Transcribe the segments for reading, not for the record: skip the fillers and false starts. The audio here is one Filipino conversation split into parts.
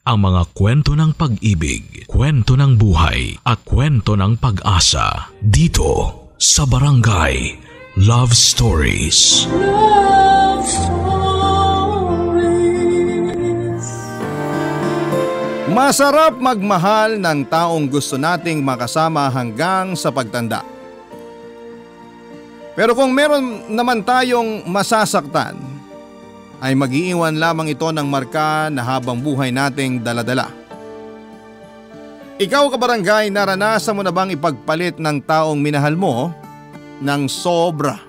ang mga kwento ng pag-ibig, kwento ng buhay at kwento ng pag-asa dito sa Barangay Love Stories. Love Stories. Masarap magmahal ng taong gusto nating makasama hanggang sa pagtanda. Pero kung meron naman tayong masasaktan, ay mag-iiwan lamang ito ng marka na habang buhay nating daladala. Ikaw kabarangay, naranasan mo na bang ipagpalit ng taong minahal mo ng sobra?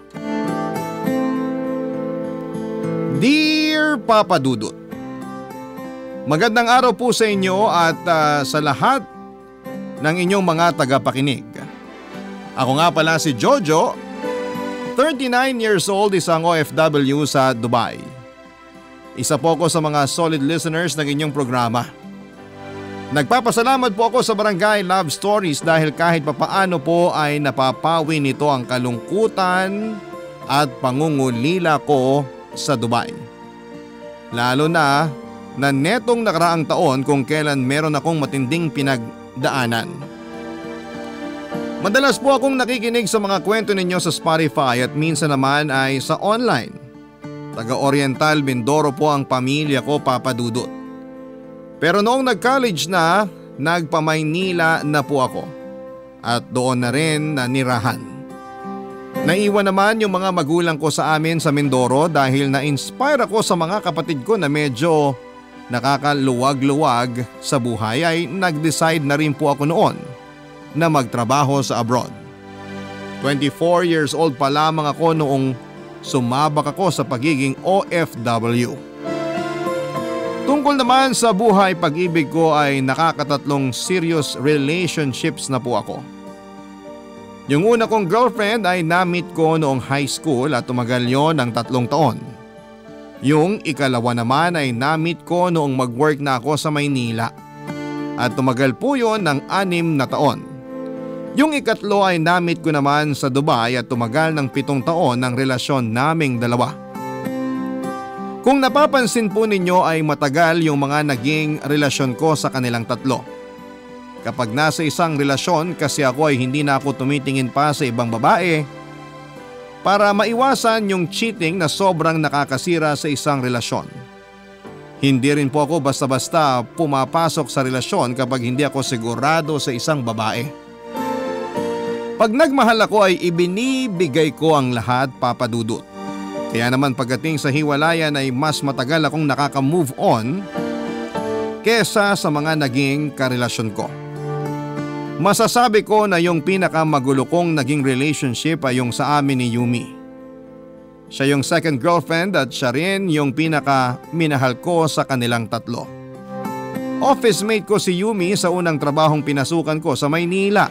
Dear Papa Dudut, magandang araw po sa inyo at sa lahat ng inyong mga tagapakinig. Ako nga pala si Jojo, 39 years old, isang OFW sa Dubai. Isa po ako sa mga solid listeners ng inyong programa. Nagpapasalamat po ako sa Barangay Love Stories dahil kahit papaano po ay napapawi nito ang kalungkutan at pangungulila ko sa Dubai. Lalo na netong nakaraang taon kung kailan meron akong matinding pinagdaanan. Madalas po akong nakikinig sa mga kwento ninyo sa Spotify at minsan naman ay sa online. Taga-Oriental Mindoro po ang pamilya ko, Papa Dudut. Pero noong nag-college na, nagpa-Maynila na po ako. At doon na rin nanirahan. Naiwan naman yung mga magulang ko sa amin sa Mindoro dahil na-inspire ako sa mga kapatid ko na medyo nakakaluwag-luwag sa buhay ay nag-decide na rin po ako noon na magtrabaho sa abroad. 24 years old pa lamang ako noong sumabak ako sa pagiging OFW. Tungkol naman sa buhay pag-ibig ko ay nakakatatlong serious relationships na po ako. Yung una kong girlfriend ay na-meet ko noong high school at tumagal yon ng 3 taon. Yung ikalawa naman ay na-meet ko noong mag-work na ako sa Maynila at tumagal po yon ng 6 na taon. Yung ikatlo ay na-meet ko naman sa Dubai at tumagal ng 7 taon ng relasyon naming dalawa. Kung napapansin po ninyo ay matagal yung mga naging relasyon ko sa kanilang tatlo. Kapag nasa isang relasyon kasi ako ay hindi na ako tumitingin pa sa ibang babae para maiwasan yung cheating na sobrang nakakasira sa isang relasyon. Hindi rin po ako basta-basta pumapasok sa relasyon kapag hindi ako sigurado sa isang babae. Pag nagmahal ako ay ibinibigay ko ang lahat, Papa Dudut. Kaya naman pagdating sa hiwalayan ay mas matagal akong nakaka-move on kesa sa mga naging karelasyon ko. Masasabi ko na yung pinakamagulo kong naging relationship ay yung sa amin ni Yumi. Siya yung second girlfriend at siya rin yung pinaka-minahal ko sa kanilang tatlo. Office mate ko si Yumi sa unang trabahong pinasukan ko sa Maynila.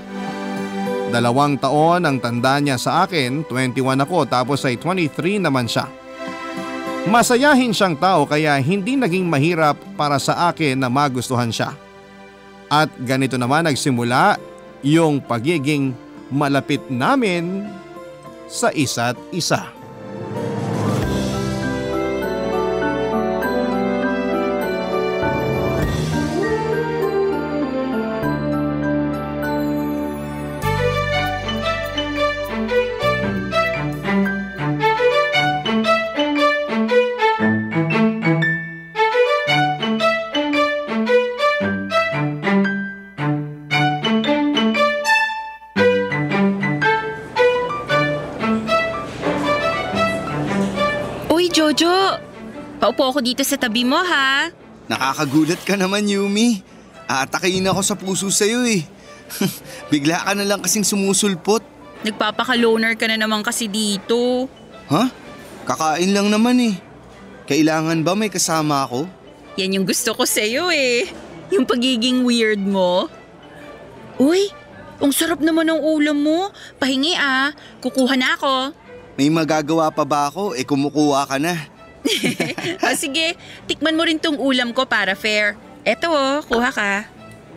2 taon ang tanda niya sa akin, 21 ako tapos ay 23 naman siya. Masayahin siyang tao kaya hindi naging mahirap para sa akin na magustuhan siya. At ganito naman nagsimula yung pagiging malapit namin sa isa't isa. Jojo, paupo ako dito sa tabi mo ha. Nakakagulat ka naman, Yumi. Aatakiin ako sa puso sa'yo eh. Bigla ka na lang kasing sumusulpot. Nagpapaka-loner ka na naman kasi dito. Ha? Kakain lang naman eh. Kailangan ba may kasama ako? Yan yung gusto ko sa'yo eh. Yung pagiging weird mo. Uy, ang sarap naman ng ulam mo. Pahingi ah. Kukuha na ako. May magagawa pa ba ako? Kumukuha ka na. Sige, tikman mo rin tong ulam ko para fair. Eto kuha ka.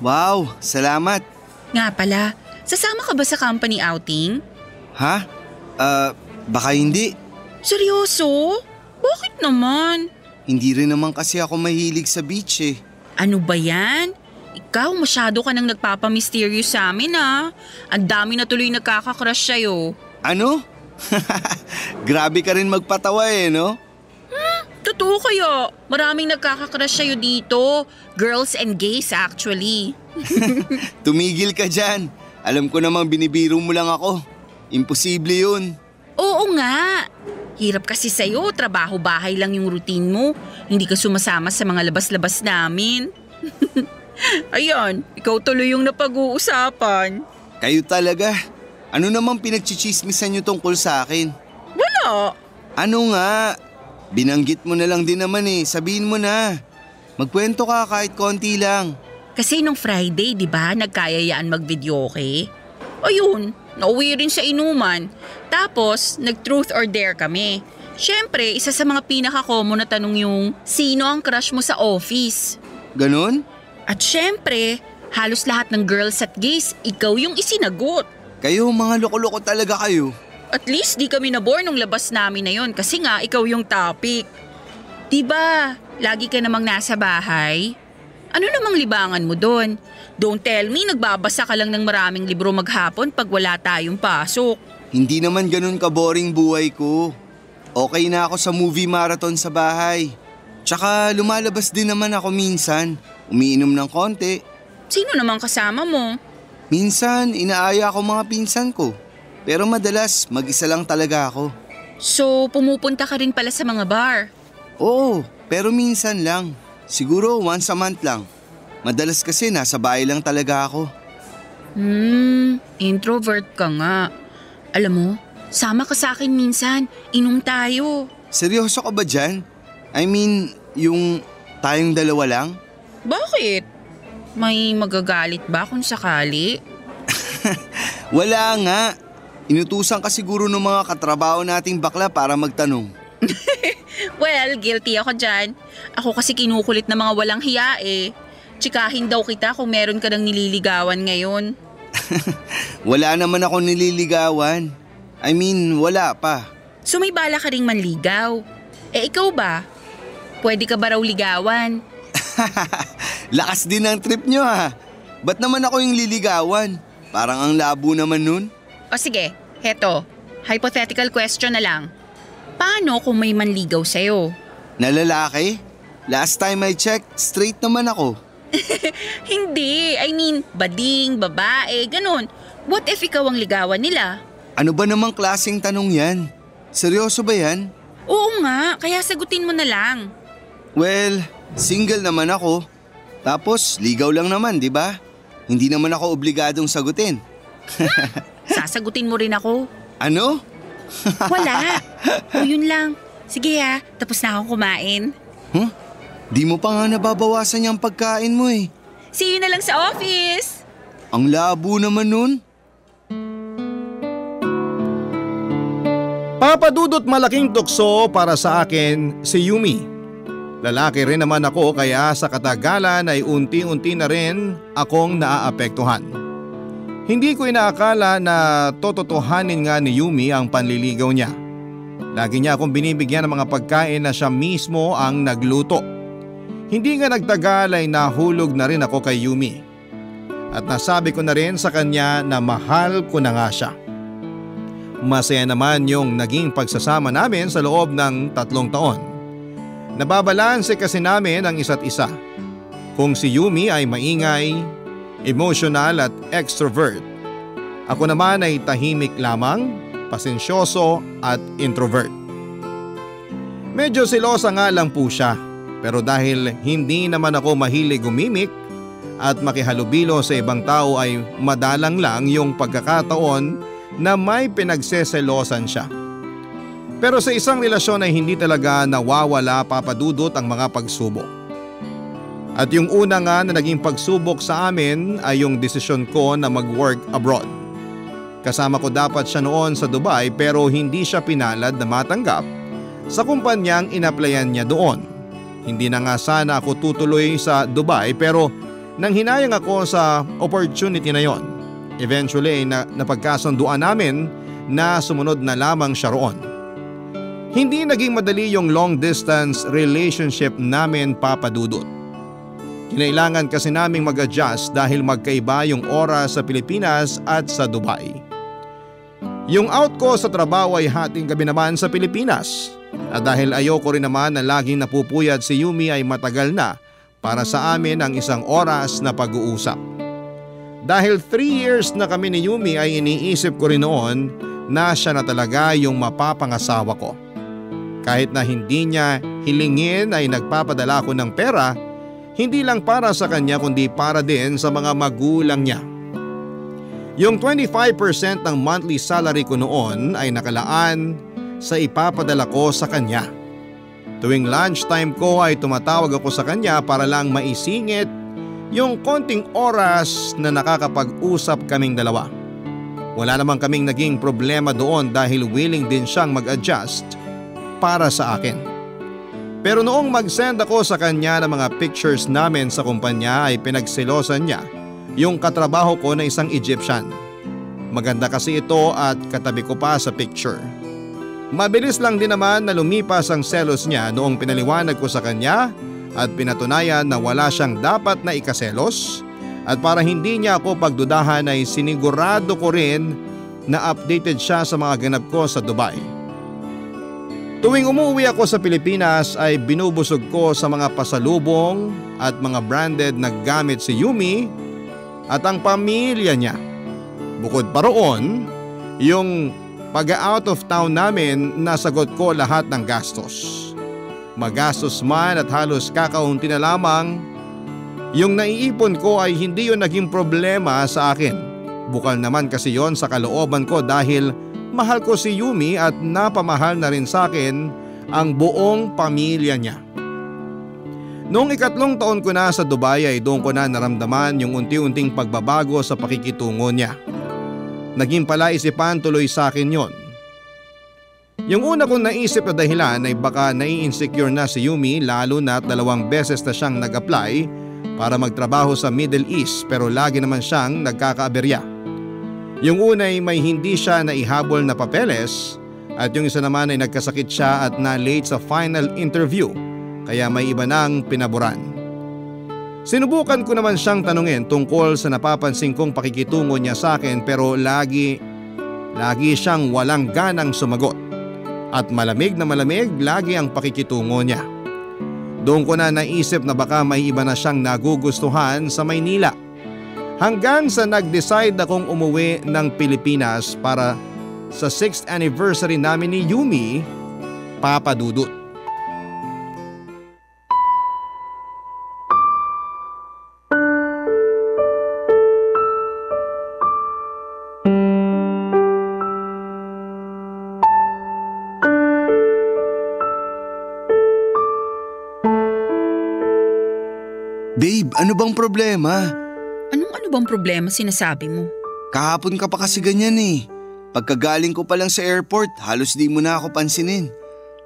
Wow, salamat. Nga pala, sasama ka ba sa company outing? Ha? Baka hindi. Seryoso? Bakit naman? Hindi rin naman kasi ako mahilig sa beach eh. Ano ba yan? Ikaw masyado ka nang nagpapamysterious sa amin Ang dami na tuloy nagkakakrush sa'yo. Ano? Grabe ka rin magpatawa no? Totoo kaya, maraming nagkakakrush sa'yo dito. Girls and gays actually. Tumigil ka dyan. Alam ko namang binibiro mo lang ako. Imposible yun. Oo nga. Hirap kasi sa'yo, trabaho-bahay lang yung routine mo. Hindi ka sumasama sa mga labas-labas namin. Ayan, ikaw tuloy yung napag-uusapan. Kayo talaga. Ano namang pinagchichismisan nyo tungkol sa akin? Wala. Ano nga? Binanggit mo na lang din naman sabihin mo na. Magkwento ka kahit konti lang. Kasi nung Friday, di ba, nagkayayaan mag-videoke? Ayun, nauwi rin sa inuman. Tapos, nag-truth or dare kami. Siyempre, isa sa mga pinaka-common na tanong yung, sino ang crush mo sa office? Ganon? At siyempre, halos lahat ng girls at gays, ikaw yung isinagot. Kayo mga loko-loko talaga kayo. At least di kami nabore nung labas namin na yon kasi nga ikaw yung topic. Diba, lagi ka namang nasa bahay? Ano namang libangan mo doon? Don't tell me nagbabasa ka lang ng maraming libro maghapon pag wala tayong pasok. Hindi naman ganun ka-boring buhay ko. Okay na ako sa movie marathon sa bahay. Tsaka lumalabas din naman ako minsan. Umiinom ng konti. Sino namang kasama mo? Minsan inaaya ko mga pinsan ko. Pero madalas mag-isa lang talaga ako. So pumupunta ka rin pala sa mga bar? Oo, pero minsan lang. Siguro once a month lang. Madalas kasi nasa bahay lang talaga ako. Introvert ka nga. Alam mo, sama ka sa akin minsan. Inom tayo. Seryoso ka ba dyan? I mean, yung tayong dalawa lang? Bakit? May magagalit ba kung sakali? Wala nga. Inutusan ka siguro ng mga katrabaho nating bakla para magtanong. Well, guilty ako dyan. Ako kasi kinukulit na mga walang hiya Tsikahin daw kita kung meron ka ng nililigawan ngayon. Wala naman ako nililigawan. I mean, wala pa. So may bala ka ring manligaw. Ikaw ba? Pwede ka ba raw ligawan? Lakas din ang trip nyo Ba't naman ako yung liligawan? Parang ang labo naman nun. O sige, heto. Hypothetical question na lang. Paano kung may manligaw sa'yo? Na lalaki? Last time I checked, straight naman ako. Hindi, I mean, bading, babae, ganun. What if ikaw ang ligawan nila? Ano ba namang klaseng tanong yan? Seryoso ba yan? Oo nga, kaya sagutin mo na lang. Well, single naman ako. Tapos, ligaw lang naman, di ba? Hindi naman ako obligadong sagutin. Sasagutin mo rin ako. Ano? Wala. O yun lang. Sige tapos na akong kumain. Di mo pa nga nababawasan yung pagkain mo See you na lang sa office. Ang labo naman nun. Papadudot malaking tukso para sa akin si Yumi. Lalaki rin naman ako kaya sa katagalan ay unti-unti na rin akong naaapektuhan. Hindi ko inaakala na tototohanin nga ni Yumi ang panliligaw niya. Lagi niya akong binibigyan ng mga pagkain na siya mismo ang nagluto. Hindi nga nagtagal ay nahulog na rin ako kay Yumi. At nasabi ko na rin sa kanya na mahal ko na nga siya. Masaya naman yung naging pagsasama namin sa loob ng 3 taon. Nababalanse kasi namin ang isa't isa. Kung si Yumi ay maingay, emotional at extrovert. Ako naman ay tahimik lamang, pasensyoso at introvert. Medyo selosa nga lang po siya, pero dahil hindi naman ako mahilig gumimik at makihalubilo sa ibang tao ay madalang lang yung pagkakataon na may pinagseselosan siya. Pero sa isang relasyon ay hindi talaga nawawala papadudot ang mga pagsubok. At yung una nga na naging pagsubok sa amin ay yung desisyon ko na mag-work abroad. Kasama ko dapat siya noon sa Dubai pero hindi siya pinalad na matanggap sa kumpanyang inaplayan niya doon. Hindi na nga sana ako tutuloy sa Dubai pero nang hinayang ako sa opportunity na yon, eventually ay napagkasunduan namin na sumunod na lamang siya roon. Hindi naging madali yung long distance relationship namin papadudot. Kinailangan kasi naming mag-adjust dahil magkaiba yung oras sa Pilipinas at sa Dubai. Yung out ko sa trabaho ay hating gabi naman sa Pilipinas. At dahil ayoko rin naman na laging napupuyat si Yumi ay matagal na para sa amin ang 1 oras na pag-uusap. Dahil 3 years na kami ni Yumi ay iniisip ko rin noon na siya na talaga yung mapapangasawa ko. Kahit na hindi niya hilingin ay nagpapadala ko ng pera, hindi lang para sa kanya kundi para din sa mga magulang niya. Yung 25% ng monthly salary ko noon ay nakalaan sa ipapadala ko sa kanya. Tuwing lunchtime ko ay tumatawag ako sa kanya para lang maisingit yung konting oras na nakakapag-usap kaming dalawa. Wala namang kaming naging problema doon dahil willing din siyang mag-adjust para sa akin. Pero noong mag-send ako sa kanya ng mga pictures namin sa kumpanya ay pinagselosan niya yung katrabaho ko na isang Egyptian. Maganda kasi ito at katabi ko pa sa picture. Mabilis lang din naman na lumipas ang selos niya noong pinaliwanag ko sa kanya at pinatunayan na wala siyang dapat na ikaselos at para hindi niya ako pagdudahan ay sinigurado ko rin na updated siya sa mga ganap ko sa Dubai. Tuwing umuwi ako sa Pilipinas ay binubusog ko sa mga pasalubong at mga branded na gamit si Yumi at ang pamilya niya. Bukod pa roon, yung pag-out of town namin nasagot ko lahat ng gastos. Magastos man at halos kakaunti na lamang, yung naiipon ko ay hindi yun naging problema sa akin. Bukal naman kasi yon sa kalooban ko dahil mahal ko si Yumi at napamahal na rin sa akin ang buong pamilya niya. Noong 3 taon ko na sa Dubai ay doon ko na naramdaman yung unti-unting pagbabago sa pakikitungo niya. Naging palaisipan tuloy sa akin yon. Yung una kong naisip na dahilan ay baka nai-insecure na si Yumi lalo na 2 beses na siyang nag-apply para magtrabaho sa Middle East pero lagi naman siyang nagkakaaberya. Yung una ay may hindi siya naihabol na papeles at yung isa naman ay nagkasakit siya at na-late sa final interview kaya may iba nang pinaboran. Sinubukan ko naman siyang tanungin tungkol sa napapansin kong pakikitungo niya sa akin pero lagi siyang walang ganang sumagot at malamig na malamig lagi ang pakikitungo niya. Doon ko na naisip na baka may iba na siyang nagugustuhan sa Maynila. Hanggang sa nag-decide akong umuwi ng Pilipinas para sa 6th anniversary namin ni Yumi, Papa Dudut. Babe, ano bang problema? Ano bang problema sinasabi mo? Kahapon ka pa kasi ganyan eh. Pagkagaling ko pa lang sa airport, halos di mo na ako pansinin.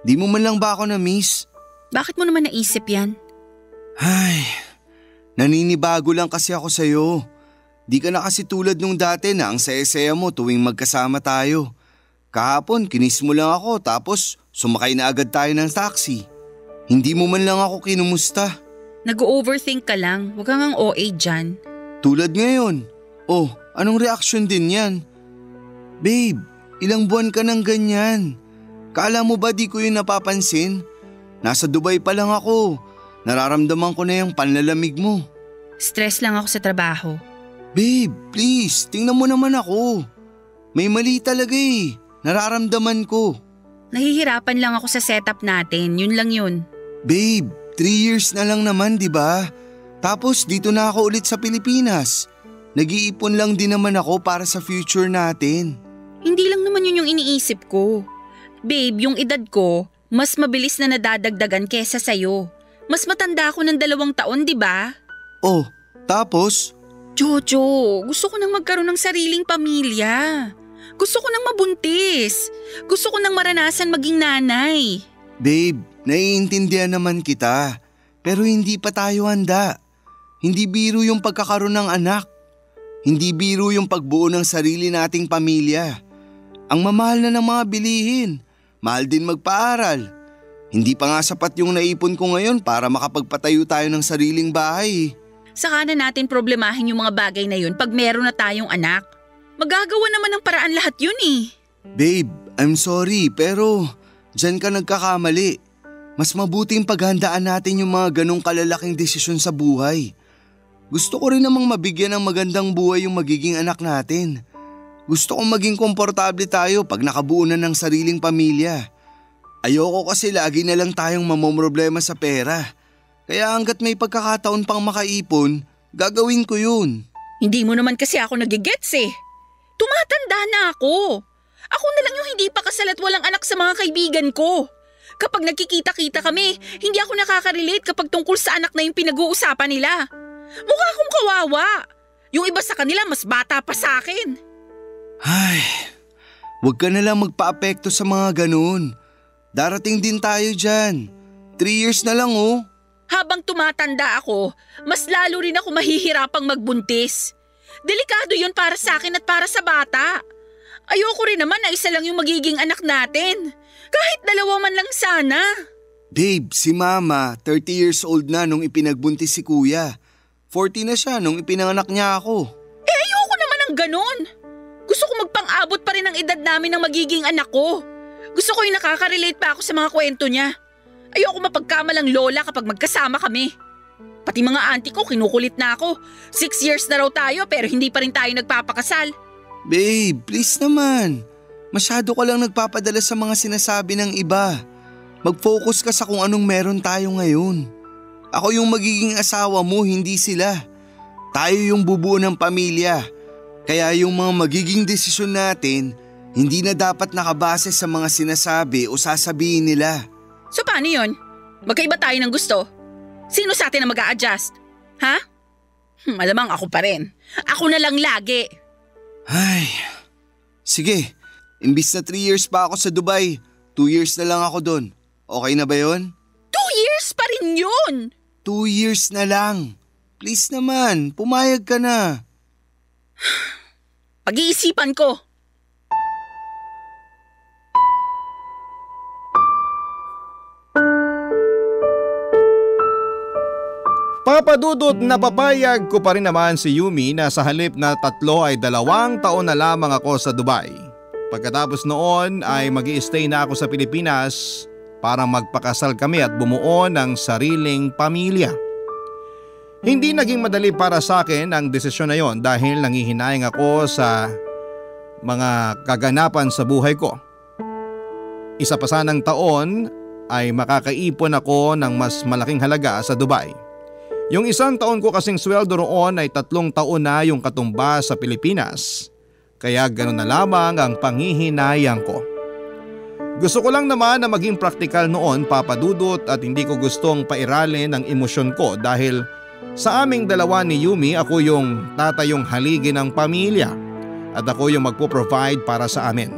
Di mo man lang ba ako na-miss? Bakit mo naman naisip yan? Ay, naninibago lang kasi ako sa'yo. Di ka na kasi tulad nung dati na ang saya-saya mo tuwing magkasama tayo. Kahapon, kinis mo lang ako tapos sumakay na agad tayo ng taxi. Hindi mo man lang ako kinumusta. Nag-overthink ka lang, huwag kang ang OA dyan. Tulad ngayon. Oh, anong reaction din yan? Babe, ilang buwan ka nang ganyan. Kala mo ba di ko yun napapansin? Nasa Dubai pa lang ako. Nararamdaman ko na yung panlalamig mo. Stress lang ako sa trabaho. Babe, please, tingnan mo naman ako. May mali talaga eh. Nararamdaman ko. Nahihirapan lang ako sa setup natin, yun lang yun. Babe, 3 years na lang naman, di ba? Tapos dito na ako ulit sa Pilipinas. Nag-iipon lang din naman ako para sa future natin. Hindi lang naman yun yung iniisip ko. Babe, yung edad ko, mas mabilis na nadadagdagan kesa sa'yo. Mas matanda ako ng 2 taon, di ba? Oh, tapos? Jojo, gusto ko nang magkaroon ng sariling pamilya. Gusto ko nang mabuntis. Gusto ko nang maranasan maging nanay. Babe, naiintindihan naman kita. Pero hindi pa tayo handa. Hindi biro yung pagkakaroon ng anak. Hindi biro yung pagbuo ng sarili nating pamilya. Ang mamahal na ng mga bilihin. Mahal din magpaaral. Hindi pa nga sapat yung naipon ko ngayon para makapagpatayo tayo ng sariling bahay. Saka na natin problemahin yung mga bagay na yun pag meron na tayong anak. Magagawa naman ng paraan lahat yun eh. Babe, I'm sorry pero dyan ka nagkakamali. Mas mabuting paghandaan natin yung mga ganong kalalaking desisyon sa buhay. Gusto ko rin namang mabigyan ng magandang buhay yung magiging anak natin. Gusto kong maging komportable tayo pag nakabuo na ng sariling pamilya. Ayoko kasi lagi na lang tayong mamomroblema sa pera. Kaya hanggat may pagkakataon pang makaipon, gagawin ko yun. Hindi mo naman kasi ako nagigets eh. Tumatanda na ako. Ako na lang yung hindi pa kasal at walang anak sa mga kaibigan ko. Kapag nagkikita-kita kami, hindi ako nakaka-relate kapag tungkol sa anak na yung pinag-uusapan nila. Mukha akong kawawa. Yung iba sa kanila mas bata pa sa akin. Ay, wag ka na lang magpa-apekto sa mga ganun. Darating din tayo dyan. 3 years na lang oh. Habang tumatanda ako, mas lalo rin ako mahihirapang magbuntis. Delikado yun para sa akin at para sa bata. Ayoko rin naman na isa lang yung magiging anak natin. Kahit 2 man lang sana. Babe, si Mama, 30 years old na nung ipinagbuntis si Kuya. 40 na siya nung ipinanganak niya ako. Ayoko naman ng ganon. Gusto ko magpang-abot pa rin ang edad namin ng magiging anak ko. Gusto ko yung nakaka-relate pa ako sa mga kwento niya. Ayoko mapagkamalang lola kapag magkasama kami. Pati mga auntie ko kinukulit na ako. 6 years na raw tayo pero hindi pa rin tayo nagpapakasal. Babe, please naman. Masyado ka lang nagpapadala sa mga sinasabi ng iba. Mag-focus ka sa kung anong meron tayo ngayon. Ako yung magiging asawa mo, hindi sila. Tayo yung bubuo ng pamilya. Kaya yung mga magiging desisyon natin, hindi na dapat nakabase sa mga sinasabi o sasabihin nila. So paano yun? Magkaiba tayo ng gusto? Sino sa atin na mag-a-adjust? Ha? Malamang ako pa rin. Ako na lang lagi. Ay, sige. Imbis na 3 years pa ako sa Dubai, 2 years na lang ako doon. Okay na ba yun? 2 years pa rin yun! 2 years na lang. Please naman, pumayag ka na. Pag-iisipan ko. Papadudot na papayag ko pa rin naman si Yumi na sa halip na 3 ay 2 taon na lamang ako sa Dubai. Pagkatapos noon ay mag-i-stay na ako sa Pilipinas para magpakasal kami at bumuo ng sariling pamilya. Hindi naging madali para sa akin ang desisyon na yon dahil nangihinayang ako sa mga kaganapan sa buhay ko. Isa pa sanang taon ay makakaipon ako ng mas malaking halaga sa Dubai. Yung 1 taon ko kasing sweldo roon ay 3 taon na yung katumbas sa Pilipinas. Kaya ganoon na lamang ang panghihinayang ko. Gusto ko lang naman na maging praktikal noon, Papa Dudut, at hindi ko gustong pairalin ang emosyon ko dahil sa aming dalawa ni Yumi ako yung tatayong haligi ng pamilya at ako yung magpo-provide para sa amin.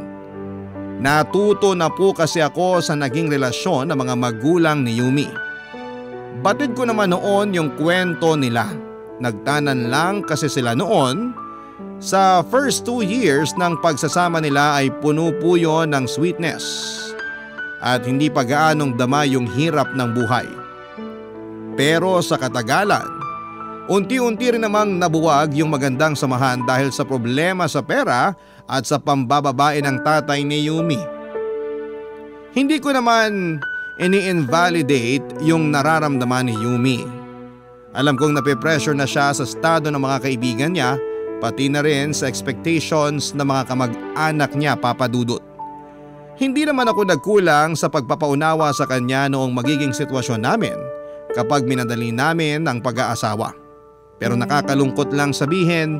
Natuto na po kasi ako sa naging relasyon ng mga magulang ni Yumi. Batid ko naman noon yung kwento nila. Nagtanan lang kasi sila noon. Sa first 2 years ng pagsasama nila ay puno po yun ng sweetness at hindi pa gaanong dama yung hirap ng buhay. Pero sa katagalan, unti-unti rin namang nabuwag yung magandang samahan dahil sa problema sa pera at sa pambababae ng tatay ni Yumi. Hindi ko naman ini-invalidate yung nararamdaman ni Yumi. Alam kong nape-pressure na siya sa estado ng mga kaibigan niya, pati na rin sa expectations ng mga kamag-anak niya, Papa Dudut. Hindi naman ako nagkulang sa pagpapaunawa sa kanya noong magiging sitwasyon namin kapag minadali namin ang pag-aasawa. Pero nakakalungkot lang sabihin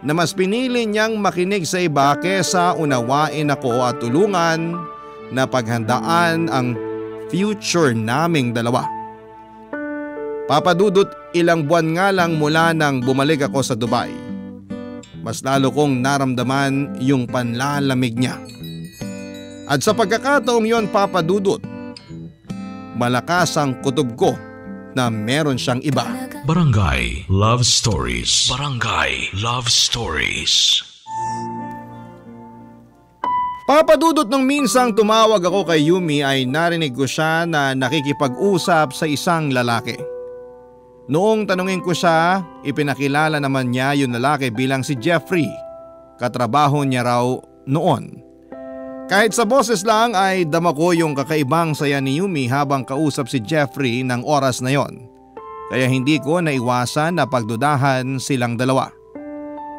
na mas pinili niyang makinig sa iba kesa unawain ako at tulungan na paghandaan ang future naming dalawa. Papa Dudut, ilang buwan nga lang mula nang bumalik ako sa Dubai. Mas lalo kong naramdaman yung panlalamig niya. At sa pagkakataong yon, Papa Dudut, malakas ang kutob ko na meron siyang iba. Barangay Love Stories. Barangay Love Stories. Papadudot nung minsang tumawag ako kay Yumi ay narinig ko siya na nakikipag-usap sa isang lalaki. Noong tanungin ko siya, ipinakilala naman niya yung lalaki bilang si Jeffrey. Katrabaho niya raw noon. Kahit sa boses lang ay dama ko yung kakaibang saya ni Yumi habang kausap si Jeffrey ng oras na yon. Kaya hindi ko naiwasan na pagdudahan silang dalawa.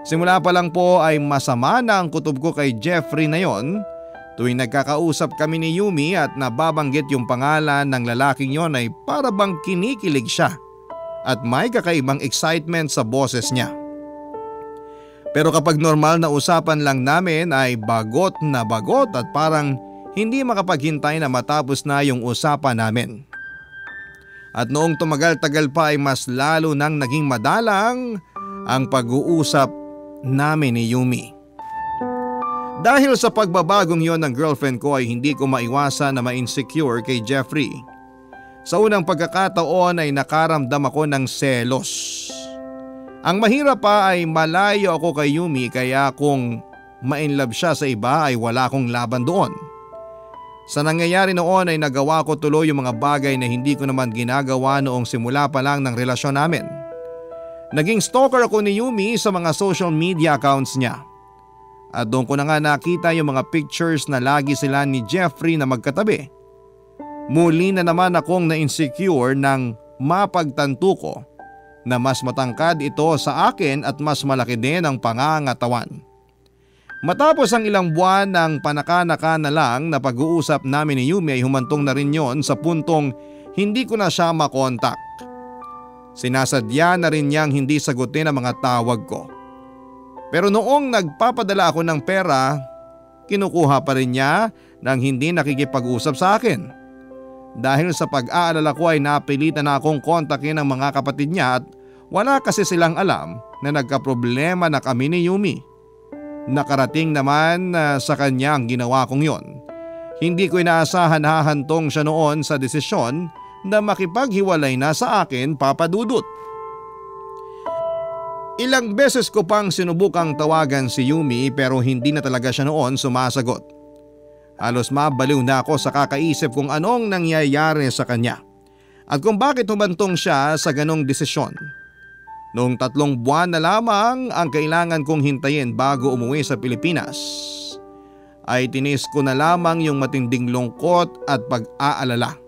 Simula pa lang po ay masama na ang kutob ko kay Jeffrey na yon tuwing nagkakausap kami ni Yumi at nababanggit yung pangalan ng lalaking yon ay para bang kinikilig siya at may kakaibang excitement sa boses niya. Pero kapag normal na usapan lang namin ay bagot na bagot at parang hindi makapaghintay na matapos na yung usapan namin. At noong tumagal-tagal pa ay mas lalo nang naging madalang ang pag-uusap namin ni Yumi. Dahil sa pagbabagong yon ng girlfriend ko ay hindi ko maiwasan na ma-insecure kay Jeffrey. Sa unang pagkakataon ay nakaramdam ako ng selos. Ang mahirap pa ay malayo ako kay Yumi kaya kung ma-inlove siya sa iba ay wala akong laban doon. Sa nangyayari noon ay nagawa ko tuloy yung mga bagay na hindi ko naman ginagawa noong simula pa lang ng relasyon namin. Naging stalker ako ni Yumi sa mga social media accounts niya. At doon ko na nga nakita yung mga pictures na lagi sila ni Jeffrey na magkatabi. Muli na naman akong na-insecure nang mapagtanto ko na mas matangkad ito sa akin at mas malaki din ang pangangatawan. Matapos ang ilang buwan ng panaka-naka na lang na pag-uusap namin ni Yumi ay humantong na rin yon sa puntong hindi ko na siya makontak. Sinasadya na rin niyang hindi sagutin ang mga tawag ko. Pero noong nagpapadala ako ng pera, kinukuha pa rin niya nang hindi nakikipag-usap sa akin. Dahil sa pag-aalala ko ay napilitan na akong kontakin ang mga kapatid niya at wala kasi silang alam na nagkaproblema na kami ni Yumi. Nakarating naman sa kanya ang ginawa kong yon. Hindi ko inaasahan hahantong siya noon sa desisyon na makipaghiwalay na sa akin, Papa Dudut. Ilang beses ko pang sinubukang tawagan si Yumi pero hindi na talaga siya noon sumasagot. Halos mabaliw na ako sa kakaisip kung anong nangyayari sa kanya at kung bakit humantong siya sa ganong desisyon. Noong 3 buwan na lamang ang kailangan kong hintayin bago umuwi sa Pilipinas, ay tinis ko na lamang yung matinding lungkot at pag-aalala.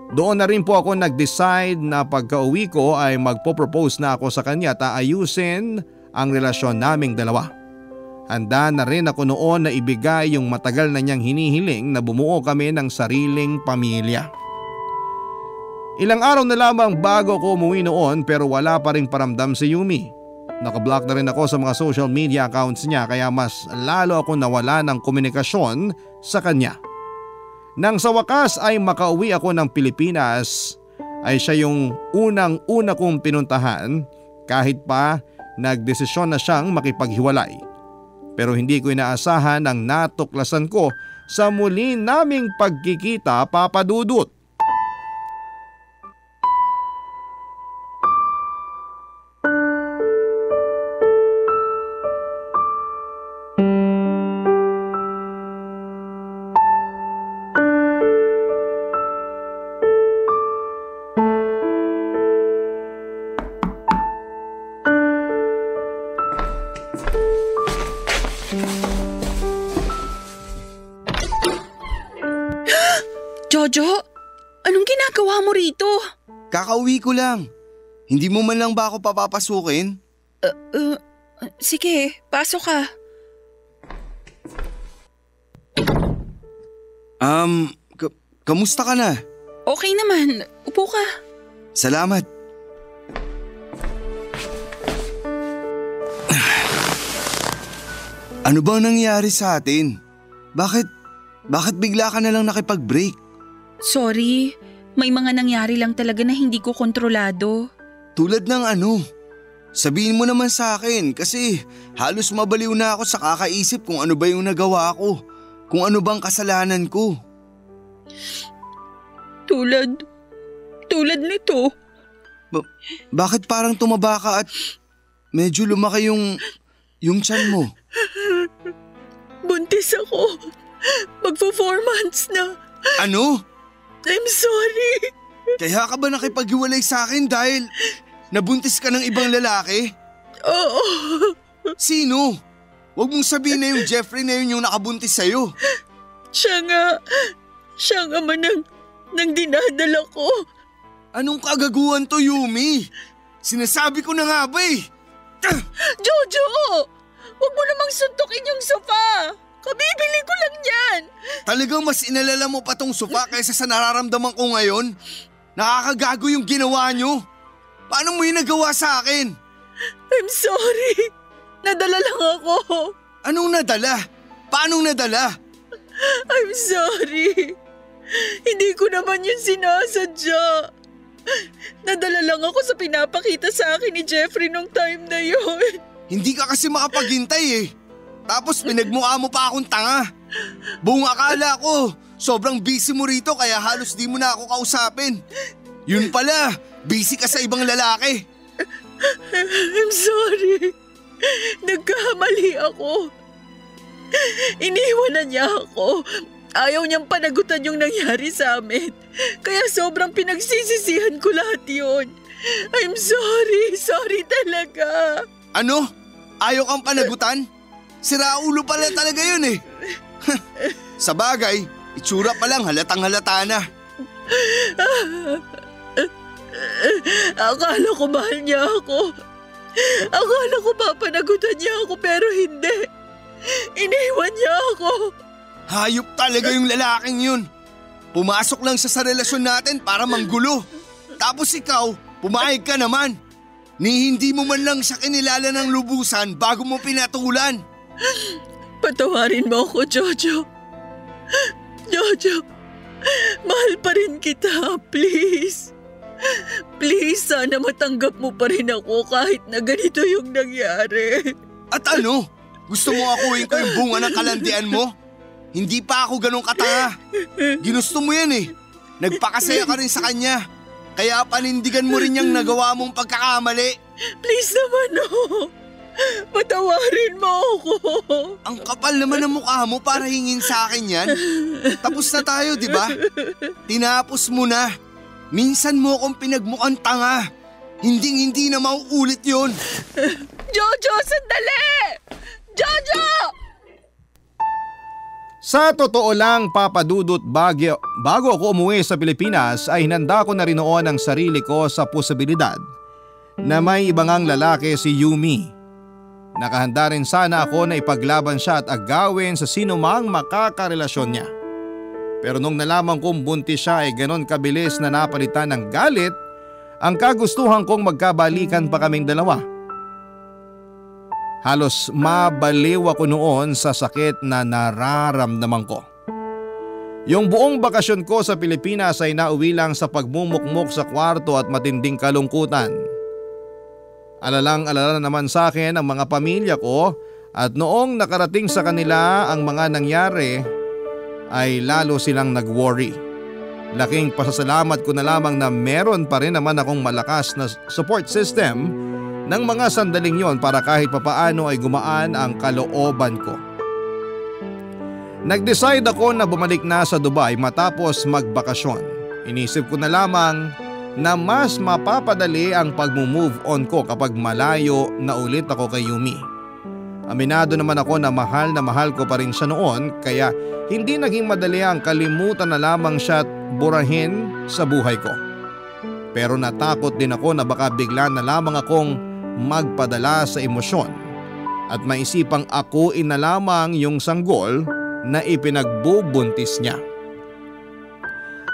Doon na rin po ako nag-decide na pagka-uwi ko ay magpo-propose na ako sa kanya at aayusin ang relasyon naming dalawa. Handa na rin ako noon na ibigay yung matagal na niyang hinihiling na bumuo kami ng sariling pamilya. Ilang araw na lamang bago ako umuwi noon pero wala pa rin paramdam si Yumi. Nakablock na rin ako sa mga social media accounts niya kaya mas lalo ako nawala ng komunikasyon sa kanya. Nang sa wakas ay makauwi ako ng Pilipinas ay siya yung unang-una kong pinuntahan kahit pa nagdesisyon na siyang makipaghiwalay. Pero hindi ko inaasahan ang natuklasan ko sa muli naming pagkikita, Papa Dudut. Jojo, anong ginagawa mo rito? Kakauwi ko lang. Hindi mo man lang ba ako papapasukin? Sige, pasok ka. Kamusta ka na? Okay naman, upo ka. Salamat. Ano bang nangyari sa atin? Bakit bigla ka na lang nakipag-break? Sorry, may mga nangyari lang talaga na hindi ko kontrolado. Tulad ng ano? Sabihin mo naman sa akin kasi halos mabaliw na ako sa kakaisip kung ano ba yung nagawa ko. Kung ano bang kasalanan ko. Tulad nito. Bakit parang tumaba ka at medyo lumaki yung tiyan mo? Buntis ako. Magpo-4 months na. Ano? I'm sorry. Kaya ka ba nakipaghiwalay sa akin dahil nabuntis ka ng ibang lalaki? Oo. Sino? Huwag mong sabihin na yung Jeffrey na yun yung nakabuntis sa'yo. Siya nga ang ama ng dinadala ko. Anong kagaguhan to, Yumi? Sinasabi ko na nga ba eh. Jojo! Huwag mo namang suntukin yung sofa. Kabibili ko lang yan. Talagang mas inalala mo pa tong sofa kaysa sa nararamdaman ko ngayon? Nakakagago yung ginawa nyo. Paano mo yung nagawa sa akin? I'm sorry. Nadala lang ako. Anong nadala? Paanong nadala? I'm sorry. Hindi ko naman yun sinasadya. Nadala lang ako sa pinapakita sa akin ni Jeffrey nung time na yun. Hindi ka kasi makapaghintay eh. Tapos pinagmukha mo pa akong tanga. Buong akala ko, sobrang busy mo rito kaya halos di mo na ako kausapin. Yun pala, busy ka sa ibang lalaki. I'm sorry. Nagkahamali ako. Iniwanan niya ako. Ayaw niyang panagutan yung nangyari sa amin. Kaya sobrang pinagsisisihan ko lahat yun. I'm sorry. Sorry talaga. Ano? Ayaw kang panagutan? Siraulo pala talaga yun eh. Sa bagay, itsura pa lang halatang halata na. Akala ko mahal niya ako. Akala ko papanagutan niya ako pero hindi. Iniwan niya ako. Hayop talaga yung lalaking yun. Pumasok lang siya sa relasyon natin para manggulo. Tapos ikaw, pumayag ka naman. Ni hindi mo man lang siya kinilala ng lubusan bago mo pinatulan. Patawarin mo ako, Jojo. Jojo, mahal pa rin kita, please. Please, sana matanggap mo pa rin ako kahit na ganito yung nangyari. At ano? Gusto mo akuin ko yung bunga ng kalandian mo? Hindi pa ako ganun katanga. Ginusto mo yan eh. Nagpakasaya ka rin sa kanya. Kaya panindigan mo rin yung nagawa mong pagkakamali. Please naman, no. Patawarin mo ako. Ang kapal naman ng mukha mo para hingin sa akin yan. Tapos na tayo, di ba? Tinapos mo na. Minsan mo akong pinagmukhang tanga. Hindi na mauulit yun. Jojo, sandali! Jojo! Sa totoo lang, Papa Dudut, bago ako umuwi sa Pilipinas ay hinanda ko na rin noon ang sarili ko sa posibilidad na may ibang ang lalaki si Yumi. Nakahanda rin sana ako na ipaglaban siya at agawin sa sino mang makakarelasyon niya. Pero nung nalaman kong buntis siya ay ganon kabilis na napalitan ng galit ang kagustuhan kong magkabalikan pa kaming dalawa. Halos mabaliw ako noon sa sakit na nararamdaman ko. Yung buong bakasyon ko sa Pilipinas ay nauwi lang sa pagmumukmok sa kwarto at matinding kalungkutan. Alalang-alala naman sa akin ang mga pamilya ko at noong nakarating sa kanila ang mga nangyari ay lalo silang nag-worry. Laking pasasalamat ko na lamang na meron pa rin naman akong malakas na support system ng mga sandaling yon para kahit papaano ay gumaan ang kalooban ko. Nag-decide ako na bumalik na sa Dubai matapos magbakasyon. Inisip ko na lamang na mas mapapadali ang pag-move on ko kapag malayo na ulit ako kay Yumi. Aminado naman ako na mahal ko pa rin siya noon kaya hindi naging madali ang kalimutan na lamang siya at burahin sa buhay ko. Pero natakot din ako na baka bigla na lamang akong magpadala sa emosyon at maisipang akuin na lamang yung sanggol na ipinagbubuntis niya.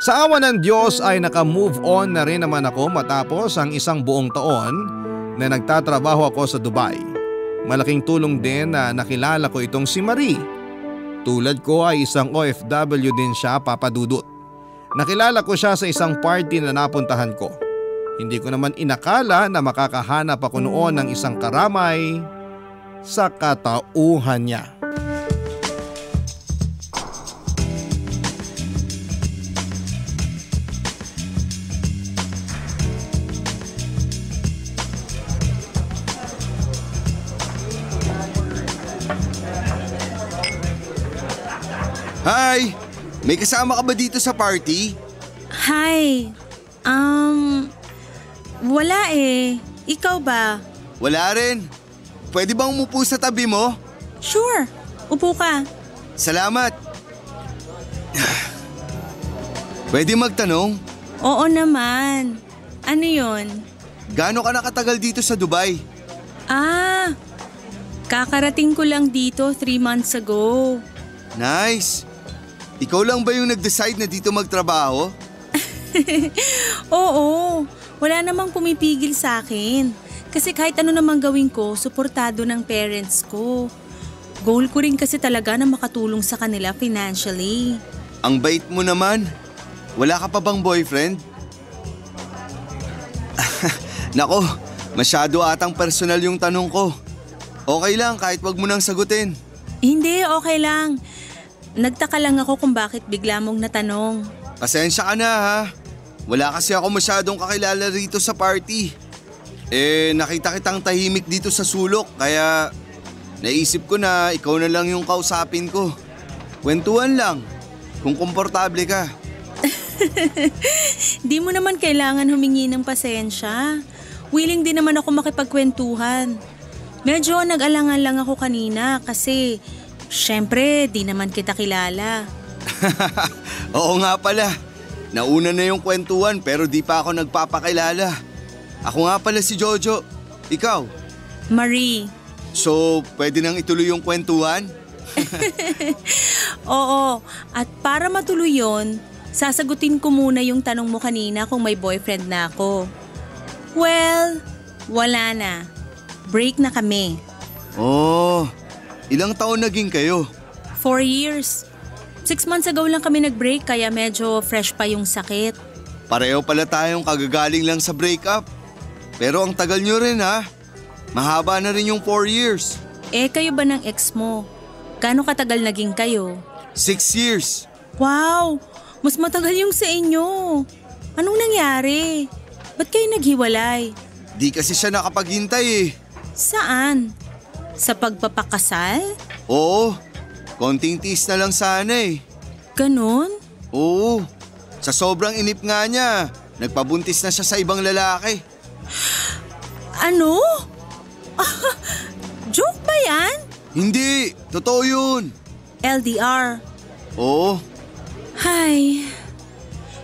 Sa awa ng Diyos ay naka-move on na rin naman ako matapos ang isang buong taon na nagtatrabaho ako sa Dubai. Malaking tulong din na nakilala ko itong si Marie. Tulad ko ay isang OFW din siya, Papa Dudut. Nakilala ko siya sa isang party na napuntahan ko. Hindi ko naman inakala na makakahanap ako noon ng isang karamay sa katauhan niya. Hi! May kasama ka ba dito sa party? Hi. Wala eh. Ikaw ba? Wala rin. Pwede bang umupo sa tabi mo? Sure. Upo ka. Salamat. Pwede magtanong? Oo naman. Ano yon? Gaano ka nakatagal dito sa Dubai? Kakarating ko lang dito 3 months ago. Nice. Ikaw lang ba yung nag-decide na dito magtrabaho? Oo. Wala namang pumipigil sa akin. Kasi kahit ano namang gawin ko, suportado ng parents ko. Goal ko rin kasi talaga na makatulong sa kanila financially. Ang bait mo naman. Wala ka pa bang boyfriend? Nako, masyado atang personal yung tanong ko. Okay lang kahit wag mo nang sagutin. Hindi, okay lang. Nagtaka lang ako kung bakit bigla mong natanong. Pasensya ka na ha. Wala kasi ako masyadong kakilala rito sa party. Nakita kitang tahimik dito sa sulok kaya naisip ko na ikaw na lang yung kausapin ko. Kwentuhan lang, kung komportable ka. Di mo naman kailangan humingi ng pasensya. Willing din naman ako makipagkwentuhan. Medyo nag-alangan lang ako kanina kasi syempre di naman kita kilala. Oo nga pala. Nauna na yung kwentuhan pero di pa ako nagpapakilala. Ako nga pala si Jojo. Ikaw? Marie. So, pwede nang ituloy yung kwentuhan? Oo, at para matuloy yon, sasagutin ko muna yung tanong mo kanina kung may boyfriend na ako. Well, wala na. Break na kami. Oh, ilang taon naging kayo? 4 years. 6 months ago lang kami nag-break kaya medyo fresh pa yung sakit. Pareho pala tayong kagagaling lang sa breakup. Pero ang tagal nyo rin ha. Mahaba na rin yung 4 years. Kayo ba ng ex mo? Gaano katagal naging kayo? 6 years. Wow! Mas matagal yung sa inyo. Anong nangyari? Ba't kayo naghiwalay? Di kasi siya nakapaghintay eh. Saan? Sa pagpapakasal? Oo, konting tiis na lang sana eh. Ganon? Oo, sa sobrang inip nga niya, nagpabuntis na siya sa ibang lalaki. Ano? Joke ba yan? Hindi, totoo yun. LDR. Oo, Hay,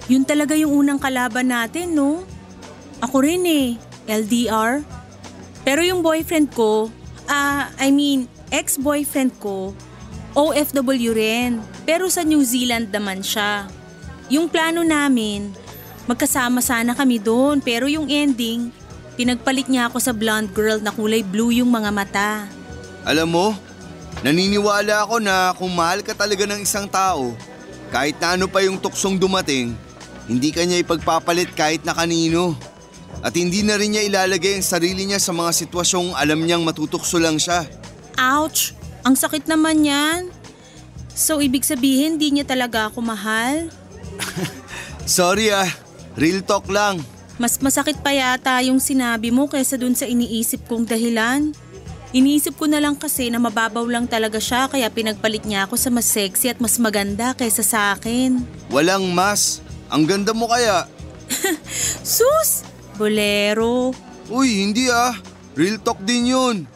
yun talaga yung unang kalaban natin, no? Ako rin eh, LDR. Pero yung boyfriend ko, ex-boyfriend ko, OFW rin. Pero sa New Zealand naman siya. Yung plano namin, magkasama sana kami doon. Pero yung ending, pinagpalit niya ako sa blonde girl na kulay blue yung mga mata. alam mo, naniniwala ako na kung mahal ka talaga ng isang tao, kahit na ano pa yung tuksong dumating, hindi ka niya ipagpapalit kahit na kanino. At hindi na rin niya ilalagay ang sarili niya sa mga sitwasyong alam niyang matutukso lang siya. Ouch! Ang sakit naman yan. So ibig sabihin di niya talaga ako mahal? Sorry real talk lang. Mas masakit pa yata yung sinabi mo kaysa dun sa iniisip kong dahilan. Iniisip ko na lang kasi na mababaw lang talaga siya kaya pinagpalit niya ako sa mas sexy at mas maganda kaysa sa akin. Walang mas. Ang ganda mo kaya. Sus! Bolero. Uy, hindi real talk din yun.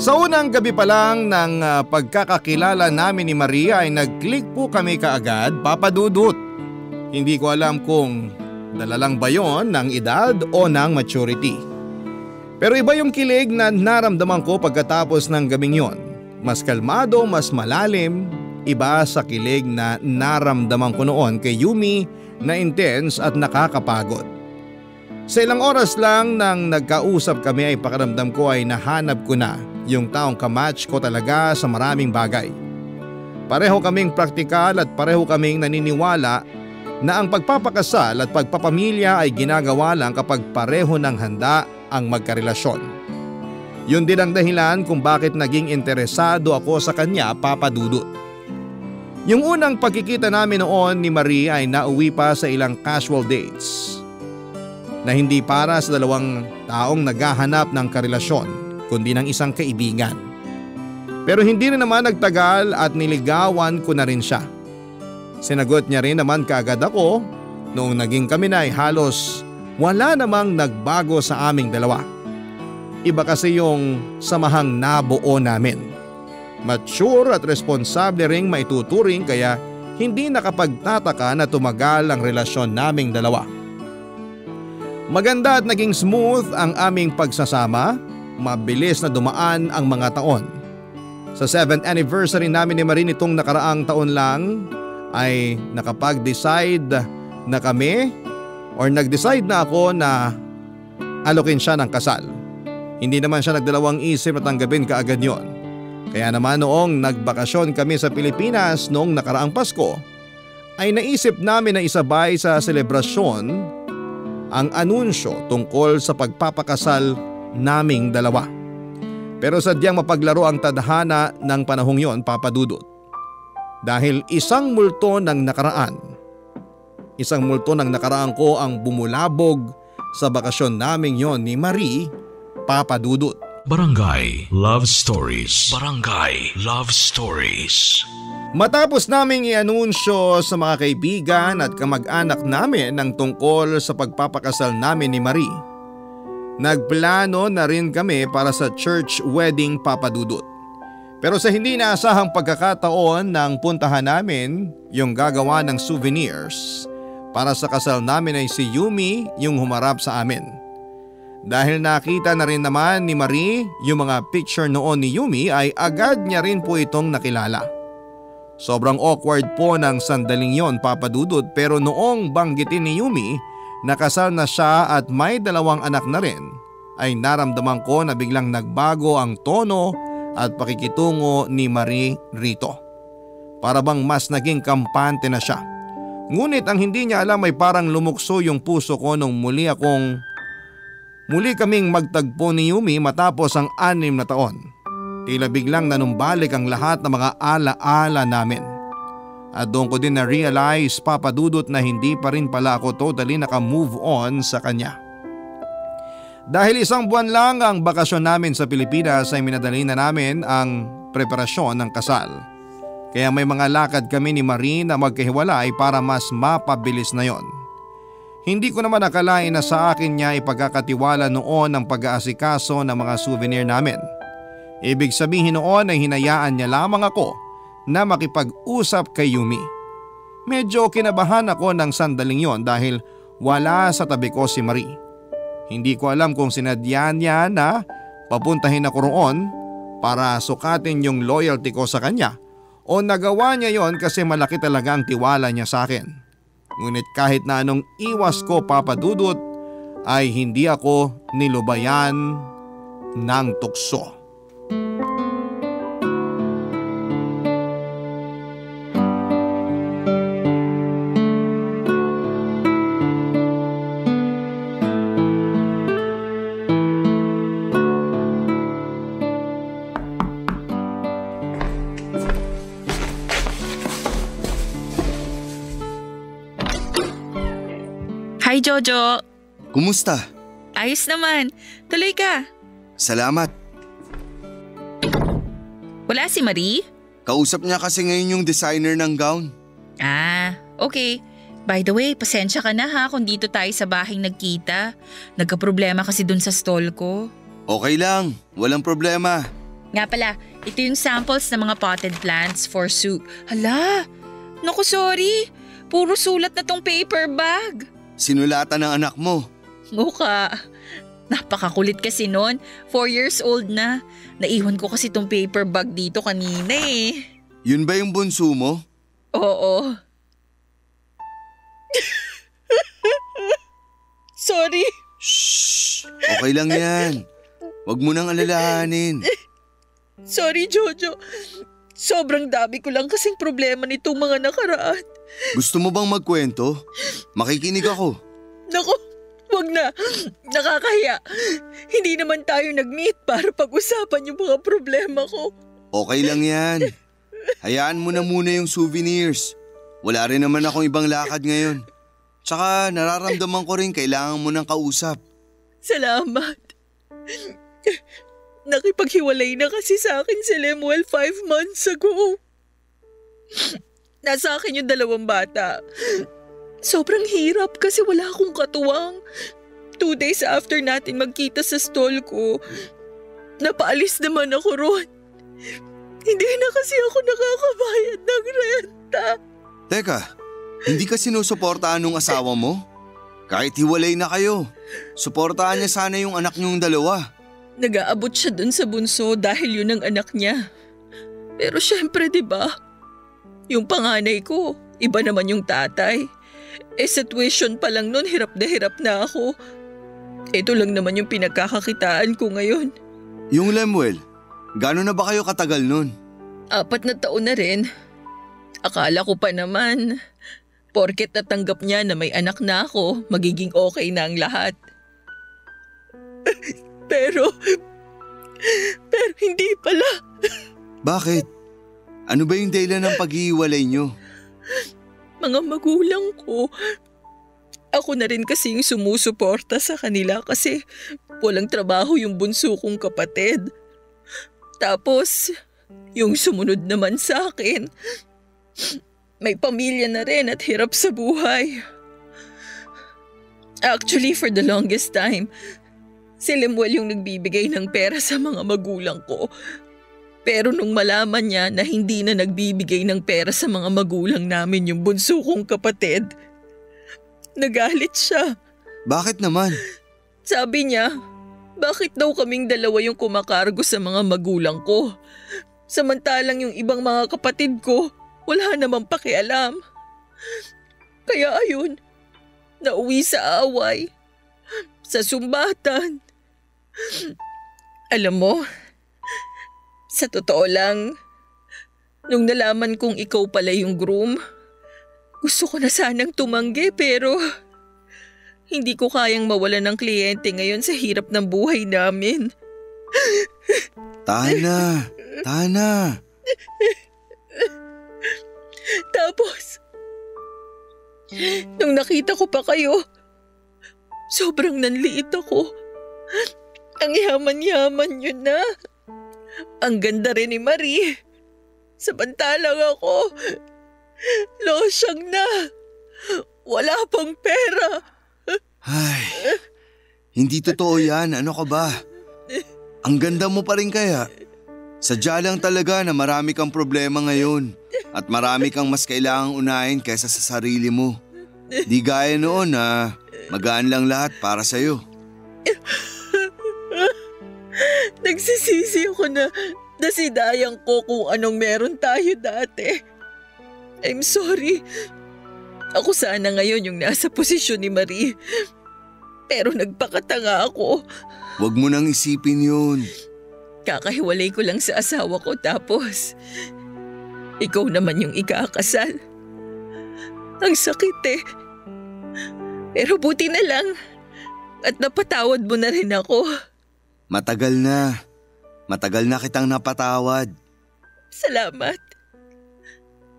Sa unang gabi pa lang ng pagkakakilala namin ni Maria ay nag-click po kami kaagad, Papa Dudut. Hindi ko alam kung dala lang ba yon ng edad o ng maturity. Pero iba yung kilig na naramdaman ko pagkatapos ng gabing yon. Mas kalmado, mas malalim, iba sa kilig na naramdaman ko noon kay Yumi na intense at nakakapagod. Sa ilang oras lang nang nagkausap kami ay pakiramdam ko ay nahanap ko na yung taong kamatch ko talaga sa maraming bagay. Pareho kaming praktikal at pareho kaming naniniwala na ang pagpapakasal at pagpapamilya ay ginagawa lang kapag pareho ng handa ang magkarelasyon. Yun din ang dahilan kung bakit naging interesado ako sa kanya, Papa Dudut. Yung unang pagkikita namin noon ni Marie ay nauwi pa sa ilang casual dates na hindi para sa dalawang taong naghahanap ng karelasyon kundi ng isang kaibigan. Pero hindi rin naman nagtagal at niligawan ko na rin siya. Sinagot niya rin naman kaagad ako. Noong naging kami na ay halos wala namang nagbago sa aming dalawa. Iba kasi yung samahang nabuo namin. Mature at responsable ring maituturing kaya hindi nakapagtataka na tumagal ang relasyon naming dalawa. Maganda at naging smooth ang aming pagsasama, mabilis na dumaan ang mga taon. Sa 7th anniversary namin ni Marie nitong nakaraang taon lang ay nakapag-decide na kami or nag-decide na ako na alokin siya ng kasal. Hindi naman siya nagdalawang isip na tanggapin kaagad yon. Kaya naman noong nagbakasyon kami sa Pilipinas noong nakaraang Pasko, ay naisip namin na isabay sa selebrasyon ang anunsyo tungkol sa pagpapakasal naming dalawa. Pero sadyang mapaglaro ang tadhana ng panahong yon, Papa Dudut. Dahil isang multo ng nakaraan ko ang bumulabog sa bakasyon naming yon ni Marie, Papa Dudut. Barangay Love Stories. Barangay Love Stories. Matapos naming i-anunsyo sa mga kaibigan at kamag-anak namin ng tungkol sa pagpapakasal namin ni Marie, nagplano na rin kami para sa church wedding, Papa Dudut. Pero sa hindi naasahang pagkakataon ng puntahan namin yung gagawa ng souvenirs para sa kasal namin ay si Yumi yung humarap sa amin. Dahil nakita na rin naman ni Marie yung mga picture noon ni Yumi ay agad niya rin po itong nakilala. Sobrang awkward po ng sandaling yon, Papa Dudut, pero noong banggitin ni Yumi na kasal na siya at may 2 anak na rin, ay naramdaman ko na biglang nagbago ang tono at pakikitungo ni Marie rito. Para bang mas naging kampante na siya. Ngunit ang hindi niya alam ay parang lumukso yung puso ko nung muli kaming magtagpo ni Yumi matapos ang 6 na taon. Tila biglang nanumbalik ang lahat ng mga ala-ala namin. At doon ko din na-realize, Papa Dudut, na hindi pa rin pala ako totally naka-move on sa kanya. Dahil 1 buwan lang ang bakasyon namin sa Pilipinas ay minadali na namin ang preparasyon ng kasal. Kaya may mga lakad kami ni Marie na magkahiwalay para mas mapabilis na yon. Hindi ko naman akalain na sa akin niya ipagkakatiwala noon ang pag-aasikaso ng mga souvenir namin. Ibig sabihin noon ay hinayaan niya lamang ako na makipag-usap kay Yumi. Medyo kinabahan ako ng sandaling yon dahil wala sa tabi ko si Marie. Hindi ko alam kung sinadya niya na papuntahin ako roon para sukatin yung loyalty ko sa kanya o nagawa niya yon kasi malaki talaga ang tiwala niya sa akin. Ngunit kahit na anong iwas ko, Papa Dudut, ay hindi ako nilubayan ng tukso. Hi Jojo! Kumusta? Ayos naman. Tuloy ka. Salamat. Wala si Marie? Kausap niya kasi ngayon yung designer ng gown. Ah, okay. By the way, pasensya ka na ha kung dito tayo sa bahay nagkita. Nagka-problema kasi dun sa stall ko. Okay lang, walang problema. Nga pala, ito yung samples ng mga potted plants for soup. Hala! Naku, sorry. Puro sulat na tong paper bag. Sinulatan ng anak mo. Mukha. Napakakulit kasi nun. 4 years old na. Naiwan ko kasi tong paper bag dito kanina eh. Yun ba yung bunso mo? Oo. Sorry. Shh! Okay lang yan. Huwag mo nang alalahanin. Sorry, Jojo. Sobrang dami ko lang kasing problema nitong mga nakaraan. Gusto mo bang magkwento? Makikinig ako. Naku, wag na. Nakakahiya. Hindi naman tayo nag-meet para pag-usapan yung mga problema ko. Okay lang yan. Hayaan mo na muna yung souvenirs. Wala rin naman akong ibang lakad ngayon. Tsaka nararamdaman ko rin kailangan mo ng kausap. Salamat. Nakipaghiwalay na kasi sa akin si Lemuel 5 months ago. Nasa akin yung 2 bata. Sobrang hirap kasi wala akong katuwang. 2 days after natin magkita sa stall ko, napaalis naman ako ron. Hindi na kasi ako nakakabayad ng renta. Teka, hindi ka sinusuportahan ng asawa mo? Kahit hiwalay na kayo, suportahan niya sana yung anak niyong 2. Nag-aabot siya dun sa bunso dahil yun ang anak niya. Pero syempre, di ba? Yung panganay ko, iba naman yung tatay. Sa tuition pa lang nun, hirap na ako. Ito lang naman yung pinagkakakitaan ko ngayon. Yung Lemuel, gano'n na ba kayo katagal nun? 4 na taon na rin. Akala ko pa naman, porket natanggap niya na may anak na ako, magiging okay na ang lahat. Pero hindi pala. Bakit? Ano ba yung dahilan ng paghihiwalay niyo? Mga magulang ko. Ako na rin kasing sumusuporta sa kanila kasi walang trabaho yung bunso kong kapatid. Tapos, yung sumunod naman sa akin, may pamilya na rin at hirap sa buhay. Actually, for the longest time, si Lemuel yung nagbibigay ng pera sa mga magulang ko. Pero nung malaman niya na hindi na nagbibigay ng pera sa mga magulang namin yung bunso kong kapatid, nagalit siya. Bakit naman? Sabi niya, bakit daw kaming 2 yung kumakargo sa mga magulang ko? Samantalang yung ibang mga kapatid ko, wala namang pakialam. Kaya ayun, nauwi sa away, sa sumbatan. Alam mo, sa totoo lang, nung nalaman kong ikaw pala yung groom, gusto ko na sanang tumanggi pero hindi ko kayang mawalan ng kliyente ngayon sa hirap ng buhay namin. Tana. Tapos, nung nakita ko pa kayo, sobrang nanliit ako. Ang yaman-yaman nyo na. Ang ganda rin ni Marie. Samantalang ako, losyang na. Wala pang pera. Ay, hindi totoo yan. Ano ka ba? Ang ganda mo pa rin kaya. Sadya lang talaga na marami kang problema ngayon at marami kang mas kailangang unahin kaysa sa sarili mo. Di gaya noon na magaan lang lahat para sa'yo. Nagsisisi ako na nasidayang ko kung anong meron tayo dati. I'm sorry. Ako sana ngayon yung nasa posisyon ni Marie. Pero nagpakatanga ako. Huwag mo nang isipin yun. Kakahiwalay ko lang sa asawa ko tapos ikaw naman yung ikakasal. Ang sakit eh. Pero buti na lang at napatawad mo na rin ako. Matagal na kitang napatawad. Salamat.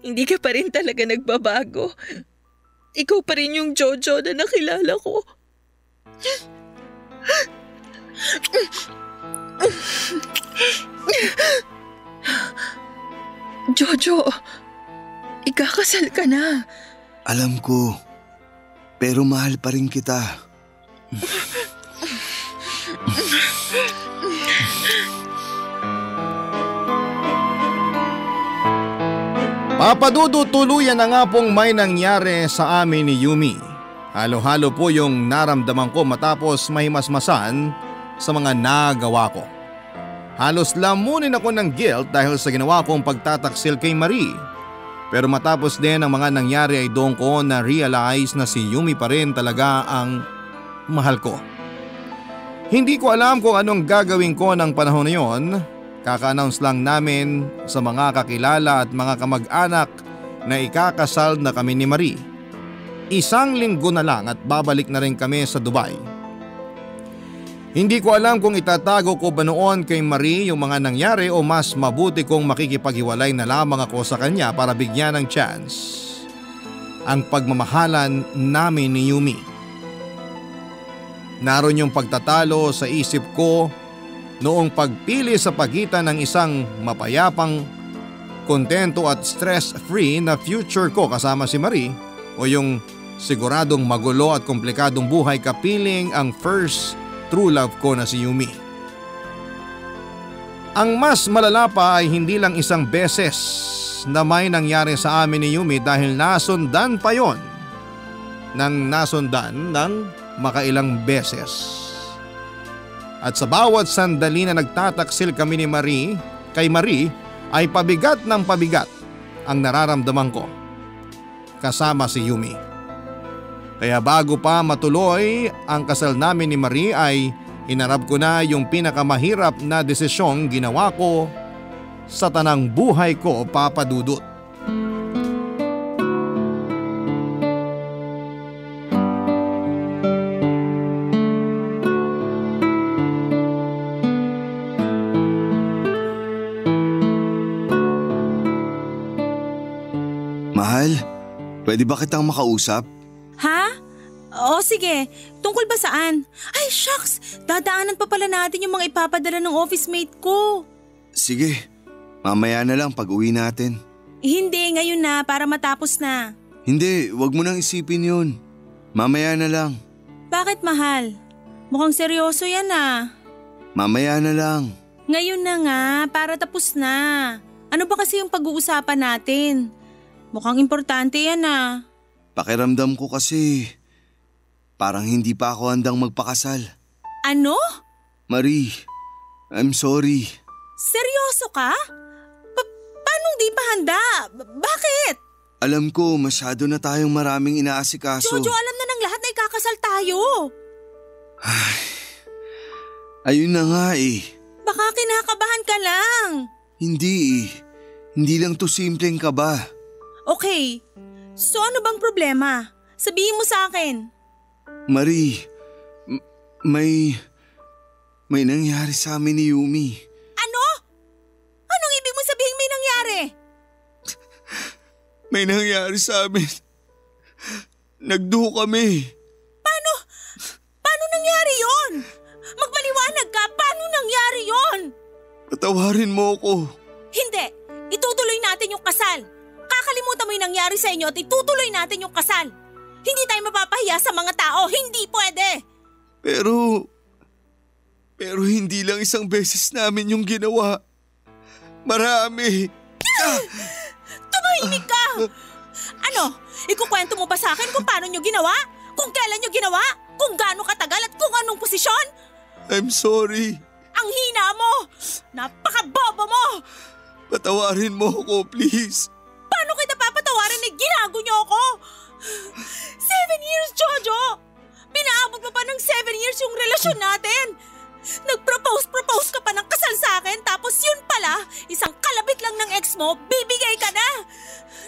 Hindi ka pa rin talaga nagbabago. Ikaw pa rin yung Jojo na nakilala ko. Jojo, ikakasal ka na. Alam ko, pero mahal pa rin kita. Papadudo, tuluyan na nga pong may nangyari sa amin ni Yumi. Halo-halo po yung naramdaman ko matapos mahimasmasan sa mga nagawa ko. Halos lamunin ako ng guilt dahil sa ginawa kong pagtataksil kay Marie. Pero matapos din ang mga nangyari ay doon ko na-realize na si Yumi pa rin talaga ang mahal ko. Hindi ko alam kung anong gagawin ko ng panahon na yon. Kaka-announce lang namin sa mga kakilala at mga kamag-anak na ikakasal na kami ni Marie. 1 linggo na lang at babalik na rin kami sa Dubai. Hindi ko alam kung itatago ko ba noon kay Marie yung mga nangyari o mas mabuti kong makikipaghiwalay na lamang ako sa kanya para bigyan ng chance ang pagmamahalan namin ni Yumi. Naroon yung pagtatalo sa isip ko noong pagpili sa pagitan ng isang mapayapang, kontento at stress-free na future ko kasama si Marie o yung siguradong magulo at komplikadong buhay kapiling ang first true love ko na si Yumi. Ang mas malala pa ay hindi lang isang beses na may nangyari sa amin ni Yumi dahil nasundan pa yon ng nasundan ng makailang beses. At sa bawat sandali na nagtataksil kami ni Marie, kay Marie ay pabigat ng pabigat ang nararamdaman ko kasama si Yumi. Kaya bago pa matuloy ang kasal namin ni Marie ay hinarap ko na yung pinakamahirap na desisyong ginawa ko sa tanang buhay ko, Papa Dudut. Mahal, pwede ba kitang makausap? Ha? O sige, tungkol ba saan? Ay shucks, dadaanan pa pala natin yung mga ipapadala ng office mate ko. Sige, mamaya na lang pag uwi natin. Hindi, ngayon na para matapos na. Hindi, wag mo nang isipin yun. Mamaya na lang. Bakit mahal? Mukhang seryoso yan ah. Mamaya na lang. Ngayon na nga, para tapos na. Ano ba kasi yung pag-uusapan natin? Mukhang importante yan ah. Pakiramdam ko kasi parang hindi pa ako handang magpakasal. Ano? Marie, I'm sorry. Seryoso ka? Paano di pa handa? Bakit? Alam ko masyado na tayong maraming inaasikaso. Jojo, alam na ng lahat na ikakasal tayo. Ayun na nga eh. Baka kinakabahan ka lang. Hindi lang to simpleng kaba. Okay, so ano bang problema? Sabihin mo sa akin. Marie, may nangyari sa amin ni Yumi. Ano? Anong ibig mo sabihin may nangyari? May nangyari sa amin. Nagduho kami. Paano nangyari yon? Magpaliwanag ka, paano nangyari yon? Patawarin mo ako. Hindi, itutuloy natin yung kasal. Kakalimutan mo yung nangyari sa inyo at itutuloy natin yung kasal. Hindi tayo mapapahiya sa mga tao, hindi pwede. Pero hindi lang isang beses namin yung ginawa. Marami. Tumahimik ka! Ano, ikukwento mo ba sa akin kung paano nyo ginawa? Kung kailan nyo ginawa? Kung gaano katagal at kung anong posisyon? I'm sorry. Ang hina mo! Napakabobo mo! Patawarin mo ako, please. Paano kita papatawarin na ginago niyo ako? 7 years, Jojo! Pinaabot mo pa ng 7 years yung relasyon natin! Nag-propose ka pa ng kasal sa akin tapos yun pala, isang kalabit lang ng ex mo, bibigay ka na!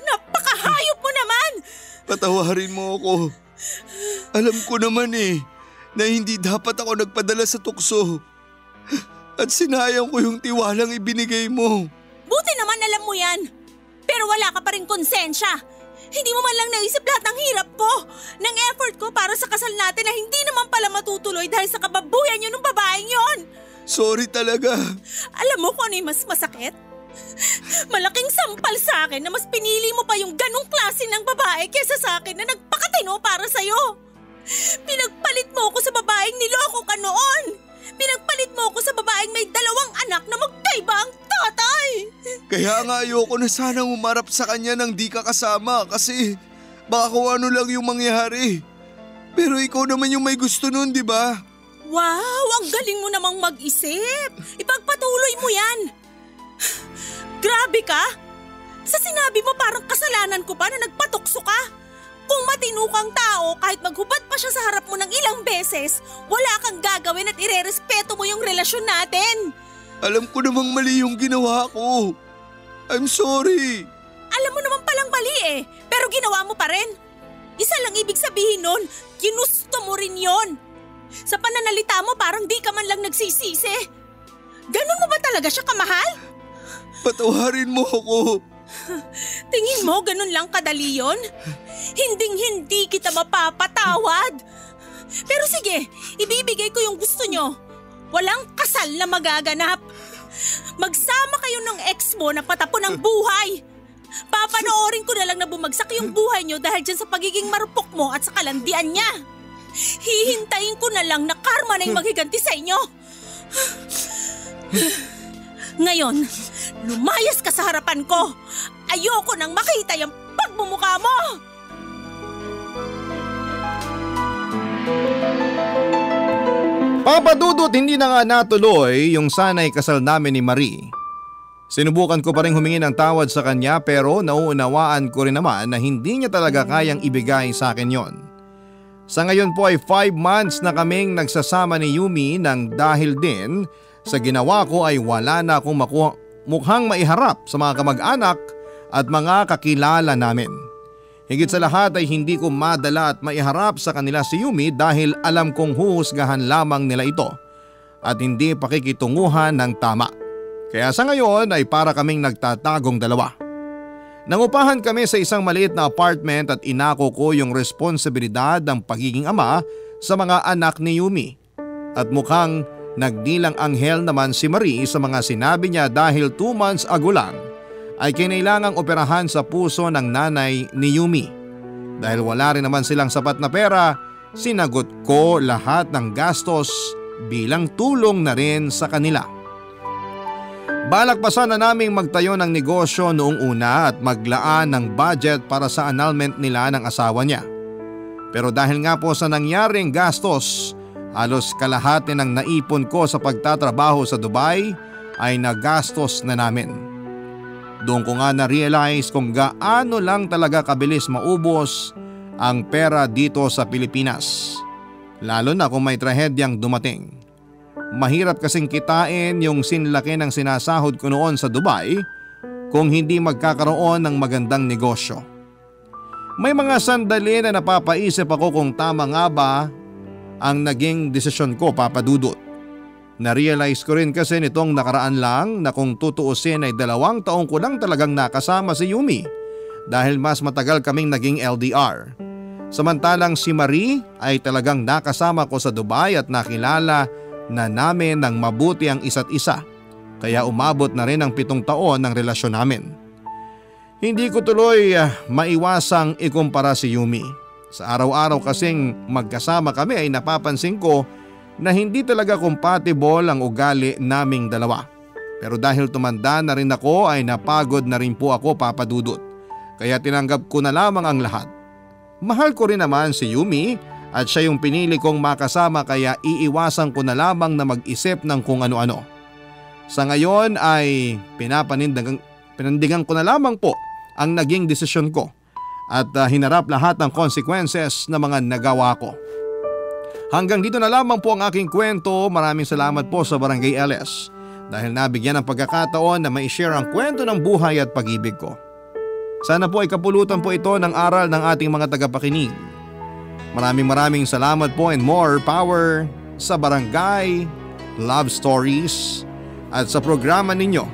Napakahayop mo naman! Patawarin mo ako. Alam ko naman na hindi dapat ako nagpadala sa tukso. At sinayang ko yung tiwalang ibinigay mo. Buti naman alam mo yan. Pero wala ka pa rin konsensya. Hindi mo man lang naisip lahat ng hirap ko, ng effort ko para sa kasal natin na hindi naman pala matutuloy dahil sa kababuyan niyo ng babaeng yon. Sorry talaga. Alam mo kung ano yung mas masakit? Malaking sampal sa akin na mas pinili mo pa yung ganong klase ng babae kesa sa akin na nagpakatino para sa'yo. Pinagpalit mo ako sa babaeng niloko ka noon. Pinagpalit mo ako sa babaeng may 2 anak na magkaiba ang tatay. Kaya nga ayoko na sanang umarap sa kanya nang di ka kasama kasi baka kung ano lang yung mangyari. Pero ikaw naman yung may gusto nun, di ba? Wow, ang galing mo namang mag-isip. Ipagpatuloy mo yan. Grabe ka! Sa sinabi mo parang kasalanan ko pa na nagpatukso ka. Kung matino kang tao, kahit maghubad pa siya sa harap mo ng ilang beses, wala kang gagawin at irerespeto mo yung relasyon natin. Alam ko namang mali yung ginawa ko. I'm sorry. Alam mo naman palang mali pero ginawa mo pa rin. Isa lang ibig sabihin nun, ginusto mo rin yon. Sa pananalita mo parang di ka man lang nagsisisi. Ganun mo ba talaga siya kamahal? Patawarin mo ako. Tingin mo ganun lang kadali yun? Hinding-hindi kita mapapatawad. Pero sige, ibibigay ko yung gusto nyo. Walang kasal na magaganap. Magsama kayo ng ex mo na patapon ng buhay. Papanoorin ko na lang na bumagsak yung buhay niyo dahil dyan sa pagiging marupok mo at sa kalandian niya. Hihintayin ko na lang na karma na yung maghiganti sa inyo. Ngayon, lumayas ka sa harapan ko. Ayoko nang makita yung pagmumukha mo. Papa Dudut, hindi na nga natuloy yung sanay kasal namin ni Marie. Sinubukan ko pa rin humingi ng tawad sa kanya pero nauunawaan ko rin naman na hindi niya talaga kayang ibigay sa akin yon. Sa ngayon po ay 5 months na kaming nagsasama ni Yumi nang dahil din sa ginawa ko ay wala na akong mukhang maiharap sa mga kamag-anak at mga kakilala namin. Higit sa lahat ay hindi ko madala at maiharap sa kanila si Yumi dahil alam kong huhusgahan lamang nila ito at hindi pakikitunguhan ng tama. Kaya sa ngayon ay para kaming nagtatagong dalawa. Nangupahan kami sa isang maliit na apartment at inako ko yung responsibilidad ng pagiging ama sa mga anak ni Yumi. At mukhang nagdilang anghel naman si Marie sa mga sinabi niya dahil 2 months ago lang ay kinailangang operahan sa puso ng nanay ni Yumi. Dahil wala rin naman silang sapat na pera, sinagot ko lahat ng gastos bilang tulong na rin sa kanila. Balak pa sana naming magtayo ng negosyo noong una at maglaan ng budget para sa annulment nila ng asawa niya. Pero dahil nga po sa nangyaring gastos, halos kalahati ng naipon ko sa pagtatrabaho sa Dubai ay nagastos na namin. Doon ko nga na-realize kung gaano lang talaga kabilis maubos ang pera dito sa Pilipinas. Lalo na kung may trahedyang dumating. Mahirap kasing kitain yung sinlaki ng sinasahod ko noon sa Dubai kung hindi magkakaroon ng magandang negosyo. May mga sandali na napapaisip ako kung tama nga ba ang naging desisyon ko, Papa Dudut. Na-realize ko rin kasi nitong nakaraan lang na kung tutuusin ay 2 taong ko lang talagang nakasama si Yumi dahil mas matagal kaming naging LDR. Samantalang si Marie ay talagang nakasama ko sa Dubai at nakilala na namin ng mabuti ang isa't isa, kaya umabot na rin ang 7 taon ng relasyon namin. Hindi ko tuloy maiwasang ikumpara si Yumi. Sa araw-araw kasing magkasama kami ay napapansin ko na hindi talaga compatible ang ugali naming dalawa. Pero dahil tumanda na rin ako ay napagod na rin po ako, Papa Dudut. Kaya tinanggap ko na lamang ang lahat. Mahal ko rin naman si Yumi at siya yung pinili kong makasama kaya iiwasan ko na lamang na mag-isip ng kung ano-ano. Sa ngayon ay pinandigan ko na lamang po ang naging desisyon ko at hinarap lahat ng consequences na mga nagawa ko. Hanggang dito na lamang po ang aking kwento. Maraming salamat po sa Barangay LS dahil nabigyan ng pagkakataon na ma-share ang kwento ng buhay at pag-ibig ko. Sana po ay kapulutan po ito ng aral ng ating mga tagapakinig. Maraming salamat po and more power sa Barangay Love Stories at sa programa ninyo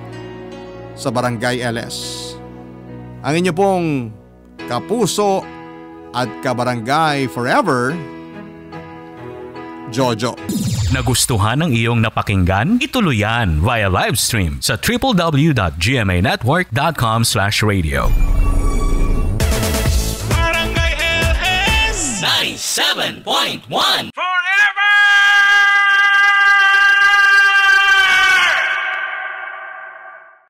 sa Barangay LS. Ang inyo pong kapuso at kabarangay forever, Jojo. Nagustuhan ng iyong napakinggan? Ituloy yan via live stream sa www.gmanetwork.com/radio. 97.1 Forever!